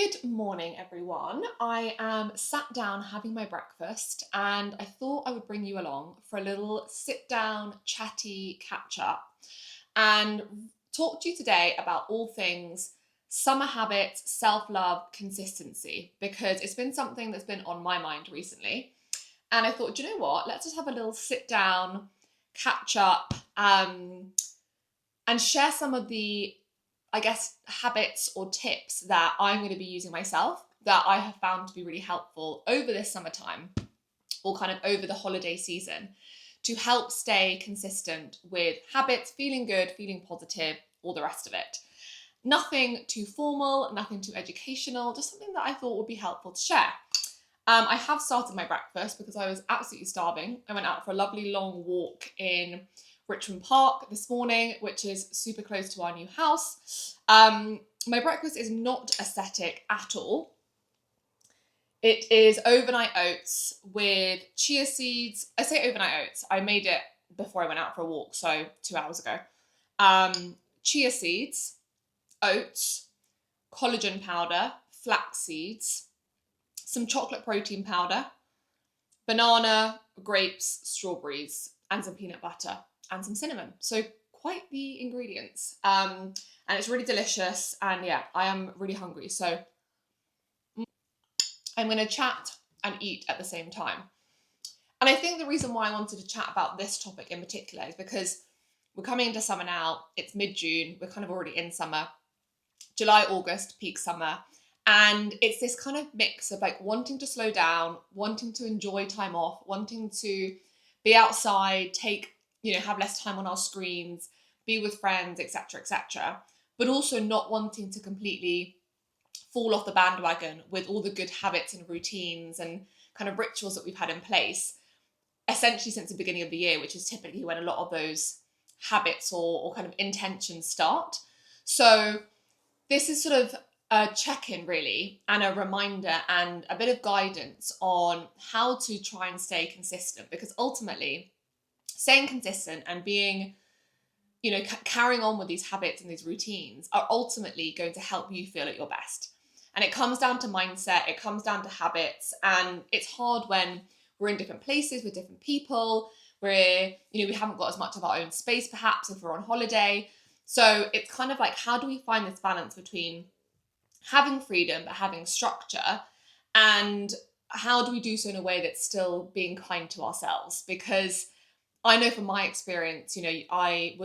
Good morning, everyone. I am sat down having my breakfast and I thought I would bring you along for a little sit down, chatty catch up and talk to you today about all things summer habits, self love, consistency, because it's been something that's been on my mind recently. And I thought, do you know what? Let's just have a little sit down, catch up, and share some of the habits or tips that I'm going to be using myself that I have found to be really helpful over this summertime or kind of over the holiday season to help stay consistent with habits, feeling good, feeling positive, all the rest of it. Nothing too formal, nothing too educational, just something that I thought would be helpful to share. I have started my breakfast because I was absolutely starving. I went out for a lovely long walk in Richmond Park this morning, which is super close to our new house. My breakfast is not ascetic at all. It is overnight oats with chia seeds. I say overnight oats. I made it before I went out for a walk, so 2 hours ago. Chia seeds, oats, collagen powder, flax seeds, some chocolate protein powder, banana, grapes, strawberries, and some peanut butter and some cinnamon. So quite the ingredients. And it's really delicious. And yeah, I am really hungry. So I'm going to chat and eat at the same time. And I think the reason why I wanted to chat about this topic in particular is because we're coming into summer now. It's mid-June. We're kind of already in summer. July, August, peak summer. And it's this kind of mix of like wanting to slow down, wanting to enjoy time off, wanting to be outside, have less time on our screens, be with friends, etc., but also not wanting to completely fall off the bandwagon with all the good habits and routines and kind of rituals that we've had in place, essentially since the beginning of the year, which is typically when a lot of those habits or kind of intentions start. So this is sort of a check-in really, and a reminder and a bit of guidance on how to try and stay consistent, because ultimately staying consistent and being, carrying on with these habits and these routines are ultimately going to help you feel at your best. And it comes down to mindset, it comes down to habits, and it's hard when we're in different places with different people, where, we haven't got as much of our own space perhaps if we're on holiday. So it's kind of like, how do we find this balance between having freedom but having structure, and how do we do so in a way that's still being kind to ourselves? Because I know from my experience, I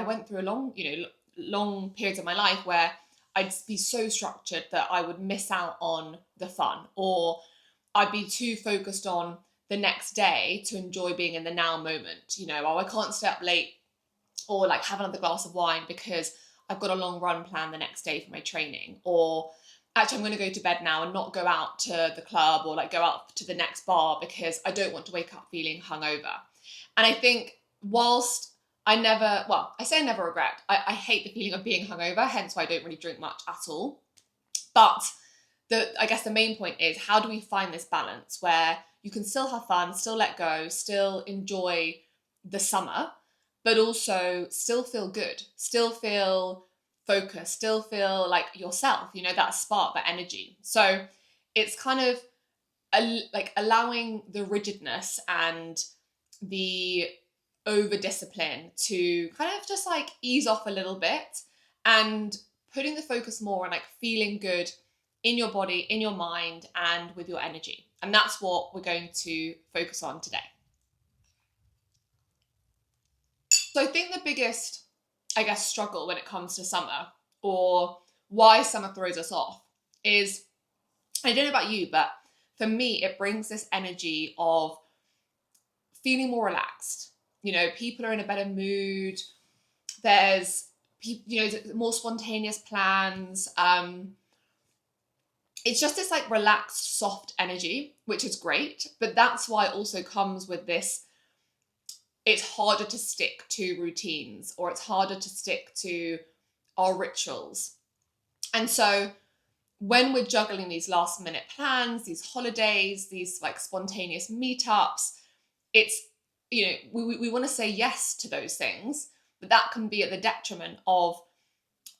went through long periods of my life where I'd be so structured that I would miss out on the fun, or I'd be too focused on the next day to enjoy being in the now moment. I can't stay up late or like have another glass of wine because I've got a long run planned the next day for my training, or actually I'm going to go to bed now and not go out to the club or like go out to the next bar because I don't want to wake up feeling hungover. And I think whilst I say I never regret, I hate the feeling of being hungover, hence why I don't really drink much at all. But I guess the main point is, how do we find this balance where you can still have fun, still let go, still enjoy the summer, but also still feel good, still feel focused, still feel like yourself, that spark, that energy. So it's kind of like allowing the rigidness and the over discipline to kind of just like ease off a little bit, and putting the focus more on like feeling good in your body, in your mind, and with your energy. And that's what we're going to focus on today. So I think the biggest, struggle when it comes to summer, or why summer throws us off, is, I don't know about you, but for me, it brings this energy of feeling more relaxed. People are in a better mood. There's, more spontaneous plans. It's just this like relaxed, soft energy, which is great. But that's why it also comes with this, it's harder to stick to routines, or it's harder to stick to our rituals. And so when we're juggling these last minute plans, these holidays, these like spontaneous meetups, it's, we want to say yes to those things, but that can be at the detriment of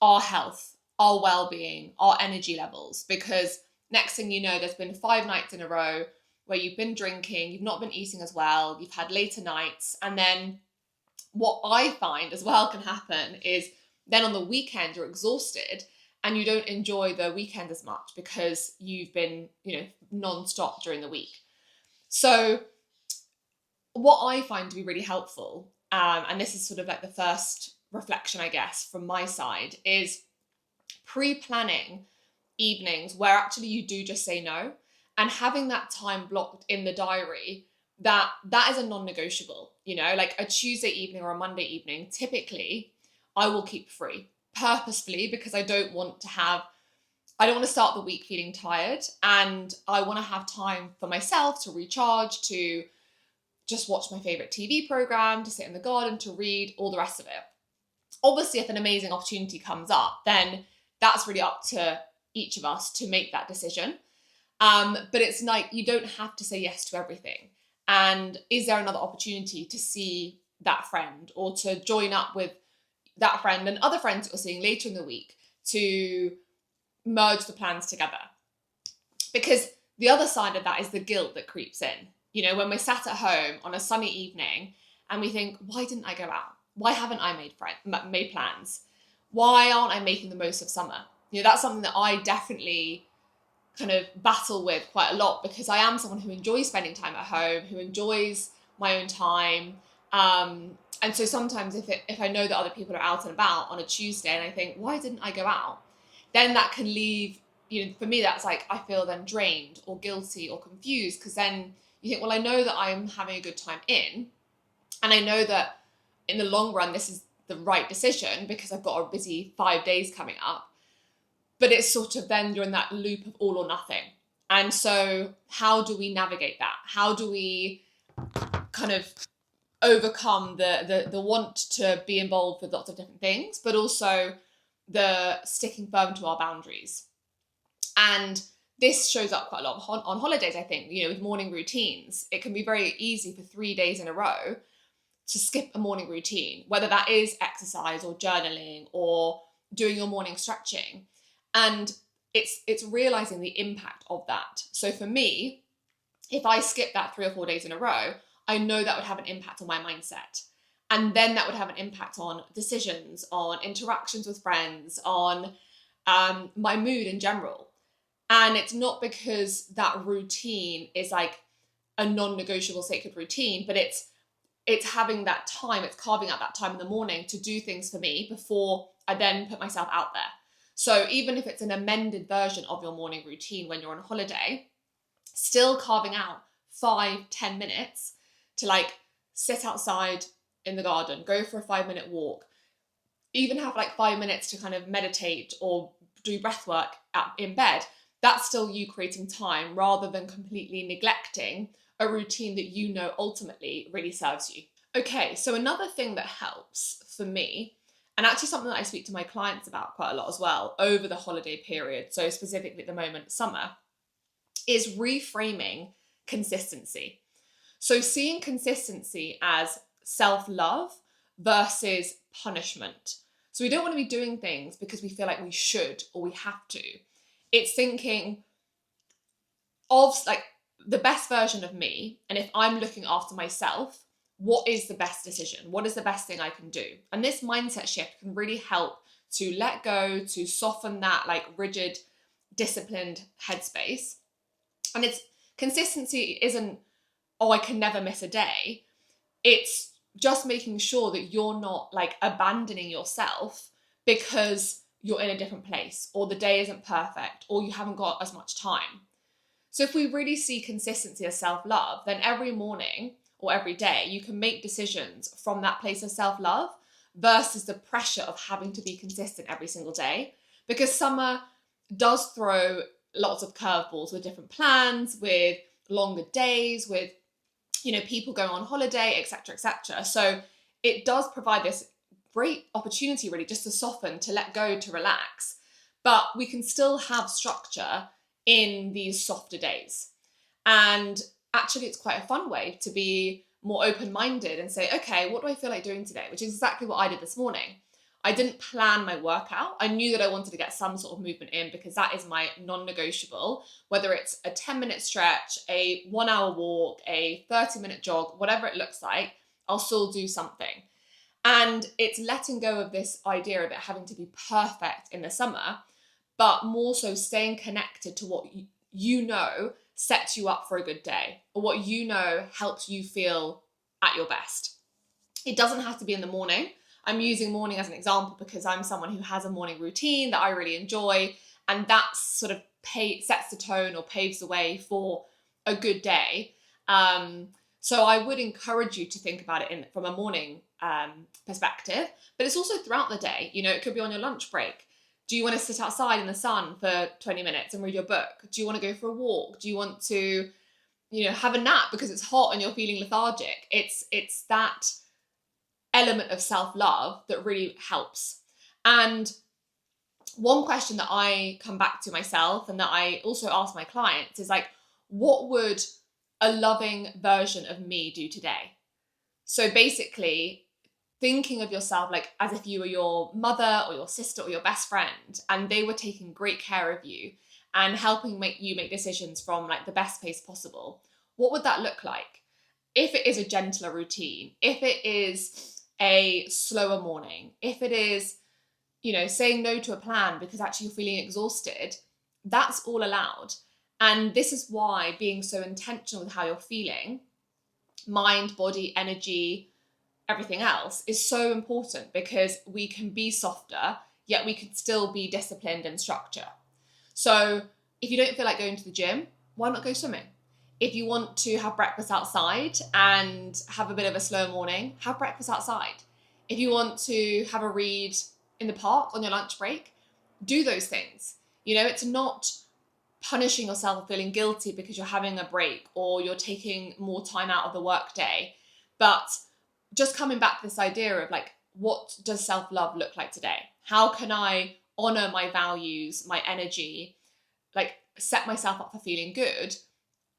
our health, our well-being, our energy levels, because next thing you know, there's been 5 nights in a row where you've been drinking, you've not been eating as well, you've had later nights, and then what I find as well can happen is then on the weekend you're exhausted and you don't enjoy the weekend as much because you've been, non-stop during the week. So what I find to be really helpful, and this is sort of like the first reflection, I guess, from my side, is pre-planning evenings where actually you do just say no, and having that time blocked in the diary that is a non-negotiable. Like a Tuesday evening or a Monday evening, typically I will keep free purposefully because I don't want to start the week feeling tired, and I want to have time for myself to recharge, to just watch my favorite TV program, to sit in the garden, to read, all the rest of it. Obviously, if an amazing opportunity comes up, then that's really up to each of us to make that decision. But it's like, you don't have to say yes to everything. And is there another opportunity to see that friend or to join up with that friend and other friends that you're seeing later in the week to merge the plans together? Because the other side of that is the guilt that creeps in. When we're sat at home on a sunny evening and we think, why didn't I go out? Why haven't I made plans? Why aren't I making the most of summer? That's something that I definitely kind of battle with quite a lot, because I am someone who enjoys spending time at home, who enjoys my own time. And so sometimes if I know that other people are out and about on a Tuesday and I think, why didn't I go out? Then that can leave, for me, that's like, I feel then drained or guilty or confused, because then you think, well, I know that I'm having a good time and I know that in the long run, this is the right decision because I've got a busy 5 days coming up. But it's sort of then you're in that loop of all or nothing. And so how do we navigate that? How do we kind of overcome the want to be involved with lots of different things, but also the sticking firm to our boundaries? And this shows up quite a lot on holidays, I think, with morning routines. It can be very easy for 3 days in a row to skip a morning routine, whether that is exercise or journaling or doing your morning stretching. And it's realizing the impact of that. So for me, if I skip that 3 or 4 days in a row, I know that would have an impact on my mindset. And then that would have an impact on decisions, on interactions with friends, on my mood in general. And it's not because that routine is like a non-negotiable sacred routine, but it's having that time, it's carving out that time in the morning to do things for me before I then put myself out there. So even if it's an amended version of your morning routine when you're on holiday, still carving out 5-10 minutes to like sit outside in the garden, go for a 5-minute walk, even have like 5 minutes to kind of meditate or do breath work in bed. That's still you creating time rather than completely neglecting a routine that ultimately really serves you. Okay, so another thing that helps for me, and actually something that I speak to my clients about quite a lot as well over the holiday period, so specifically at the moment, summer, is reframing consistency. So seeing consistency as self-love versus punishment. So we don't want to be doing things because we feel like we should or we have to. It's thinking of like the best version of me, and if I'm looking after myself, what is the best decision? What is the best thing I can do? And this mindset shift can really help to let go, to soften that like rigid, disciplined headspace. And it's consistency isn't, oh, I can never miss a day. It's just making sure that you're not like abandoning yourself because you're in a different place or the day isn't perfect or you haven't got as much time. So if we really see consistency as self-love, then every morning or every day, you can make decisions from that place of self-love versus the pressure of having to be consistent every single day. Because summer does throw lots of curveballs with different plans, with longer days, with, people going on holiday, etc., etc. So it does provide this great opportunity really just to soften, to let go, to relax. But we can still have structure in these softer days. And actually, it's quite a fun way to be more open-minded and say, okay, what do I feel like doing today? Which is exactly what I did this morning. I didn't plan my workout. I knew that I wanted to get some sort of movement in because that is my non-negotiable, whether it's a 10-minute stretch, a 1-hour walk, a 30-minute jog, whatever it looks like, I'll still do something. And it's letting go of this idea of it having to be perfect in the summer, but more so staying connected to what you know sets you up for a good day, or what you know helps you feel at your best. It doesn't have to be in the morning. I'm using morning as an example because I'm someone who has a morning routine that I really enjoy, and that sort of sets the tone or paves the way for a good day. So I would encourage you to think about it from a morning perspective, but it's also throughout the day. You know, it could be on your lunch break. Do you want to sit outside in the sun for 20 minutes and read your book? Do you want to go for a walk? Do you want to, have a nap because it's hot and you're feeling lethargic? It's that element of self-love that really helps. And one question that I come back to myself and that I also ask my clients is like, what would a loving version of me do today? So basically thinking of yourself like as if you were your mother or your sister or your best friend, and they were taking great care of you and helping you make decisions from like the best place possible. What would that look like? If it is a gentler routine, if it is a slower morning, if it is, saying no to a plan because actually you're feeling exhausted, that's all allowed. And this is why being so intentional with how you're feeling, mind, body, energy, everything else, is so important, because we can be softer, yet we can still be disciplined and structure. So if you don't feel like going to the gym, why not go swimming? If you want to have breakfast outside and have a bit of a slow morning, have breakfast outside. If you want to have a read in the park on your lunch break, do those things. It's not punishing yourself or feeling guilty because you're having a break or you're taking more time out of the work day, but just coming back to this idea of like, what does self-love look like today? How can I honor my values, my energy, like set myself up for feeling good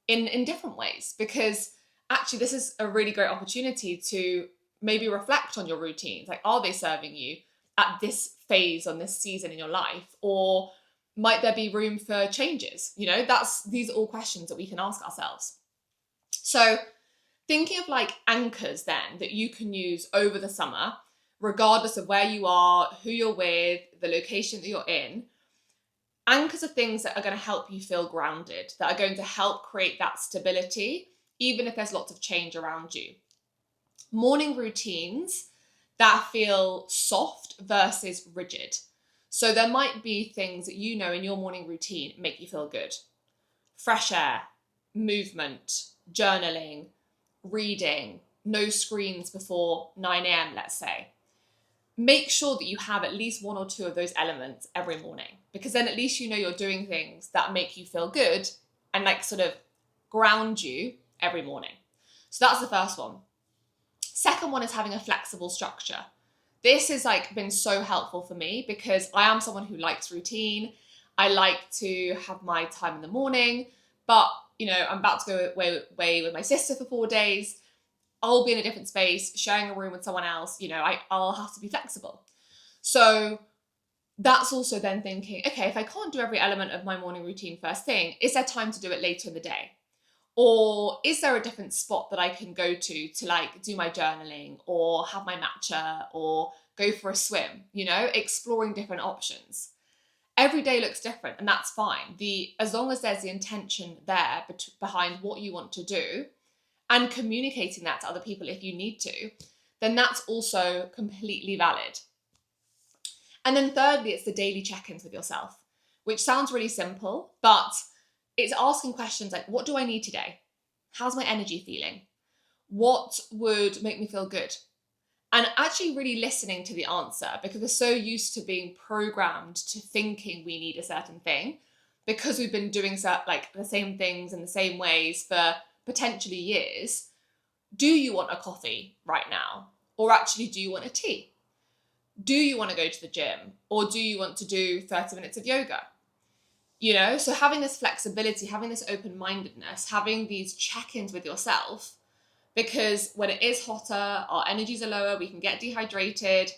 in different ways? Because actually this is a really great opportunity to maybe reflect on your routines. Like, are they serving you at this phase on this season in your life? Or might there be room for changes? These are all questions that we can ask ourselves. So thinking of like anchors then that you can use over the summer, regardless of where you are, who you're with, the location that you're in. Anchors are things that are going to help you feel grounded, that are going to help create that stability, even if there's lots of change around you. Morning routines that feel soft versus rigid. So there might be things that in your morning routine make you feel good. Fresh air, movement, journaling, reading, no screens before 9 a.m, let's say. Make sure that you have at least one or two of those elements every morning, because then at least you're doing things that make you feel good and like sort of ground you every morning. So that's the first one. Second one is having a flexible structure. This has like been so helpful for me because I am someone who likes routine. I like to have my time in the morning, but I'm about to go away with my sister for 4 days. I'll be in a different space, sharing a room with someone else. I'll have to be flexible. So that's also then thinking, okay, if I can't do every element of my morning routine first thing, is there time to do it later in the day? Or is there a different spot that I can go to like do my journaling or have my matcha or go for a swim, exploring different options. Every day looks different, and that's fine. As long as there's the intention there behind what you want to do and communicating that to other people if you need to, then that's also completely valid. And then thirdly, it's the daily check-ins with yourself, which sounds really simple, but it's asking questions like, what do I need today? How's my energy feeling? What would make me feel good? And actually really listening to the answer, because we're so used to being programmed to thinking we need a certain thing because we've been doing like the same things in the same ways for potentially years. Do you want a coffee right now? Or actually, do you want a tea? Do you want to go to the gym? Or do you want to do 30 minutes of yoga? So having this flexibility, having this open-mindedness, having these check-ins with yourself, because when it is hotter, our energies are lower, we can get dehydrated.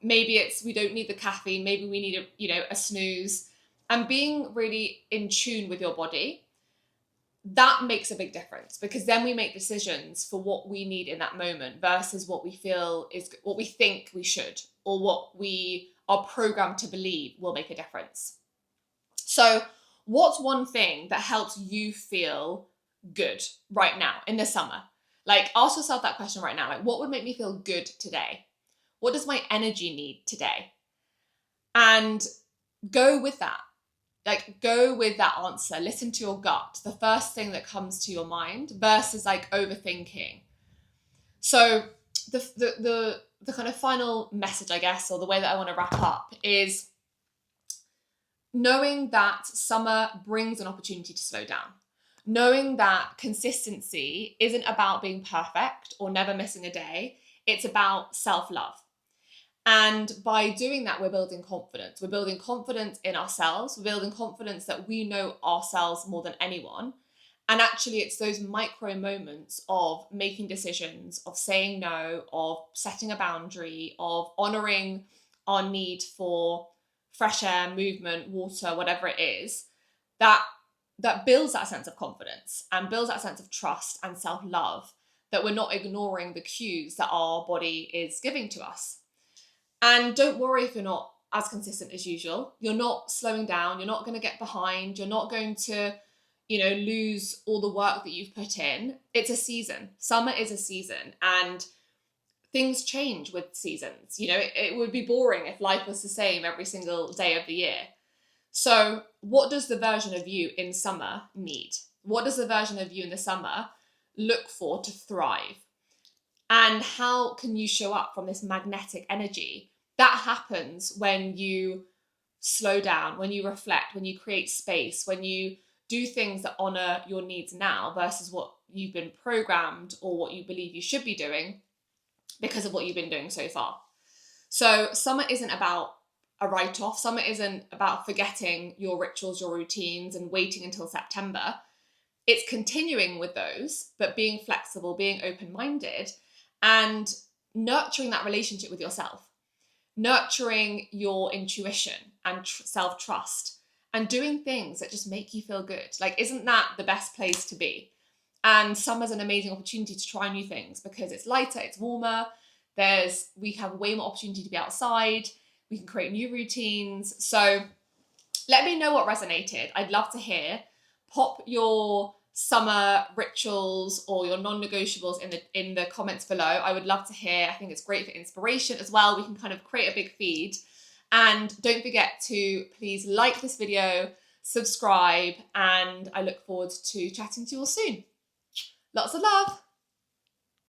Maybe it's we don't need the caffeine, maybe we need a snooze. And being really in tune with your body, that makes a big difference, because then we make decisions for what we need in that moment versus what we feel is what we think we should, or what we are programmed to believe will make a difference. So what's one thing that helps you feel good right now in the summer? Like, ask yourself that question right now. Like, what would make me feel good today? What does my energy need today? And go with that. Like, go with that answer. Listen to your gut, the first thing that comes to your mind, versus like overthinking. So the kind of final message, I guess, or the way that I want to wrap up is knowing that summer brings an opportunity to slow down. Knowing that consistency isn't about being perfect or never missing a day. It's about self-love. And by doing that, we're building confidence. We're building confidence in ourselves. We're building confidence that we know ourselves more than anyone. And actually, it's those micro moments of making decisions, of saying no, of setting a boundary, of honoring our need for fresh air, movement, water, whatever it is, that builds that sense of confidence and builds that sense of trust and self-love, that we're not ignoring the cues that our body is giving to us. And don't worry if you're not as consistent as usual. You're not slowing down. You're not going to get behind. You're not going to, lose all the work that you've put in. It's a season. Summer is a season, and things change with seasons. It would be boring if life was the same every single day of the year. So what does the version of you in summer need? What does the version of you in the summer look for to thrive? And how can you show up from this magnetic energy? That happens when you slow down, when you reflect, when you create space, when you do things that honor your needs now versus what you've been programmed or what you believe you should be doing because of what you've been doing so far. So summer isn't about a write-off. Summer isn't about forgetting your rituals, your routines, and waiting until September. It's continuing with those, but being flexible, being open-minded, and nurturing that relationship with yourself, nurturing your intuition and self-trust, and doing things that just make you feel good. Like, isn't that the best place to be? And summer's an amazing opportunity to try new things because it's lighter, it's warmer. We have way more opportunity to be outside. We can create new routines. So let me know what resonated. I'd love to hear. Pop your summer rituals or your non-negotiables in the comments below. I would love to hear. I think it's great for inspiration as well. We can kind of create a big feed. And don't forget to please like this video, subscribe, and I look forward to chatting to you all soon. Lots of love.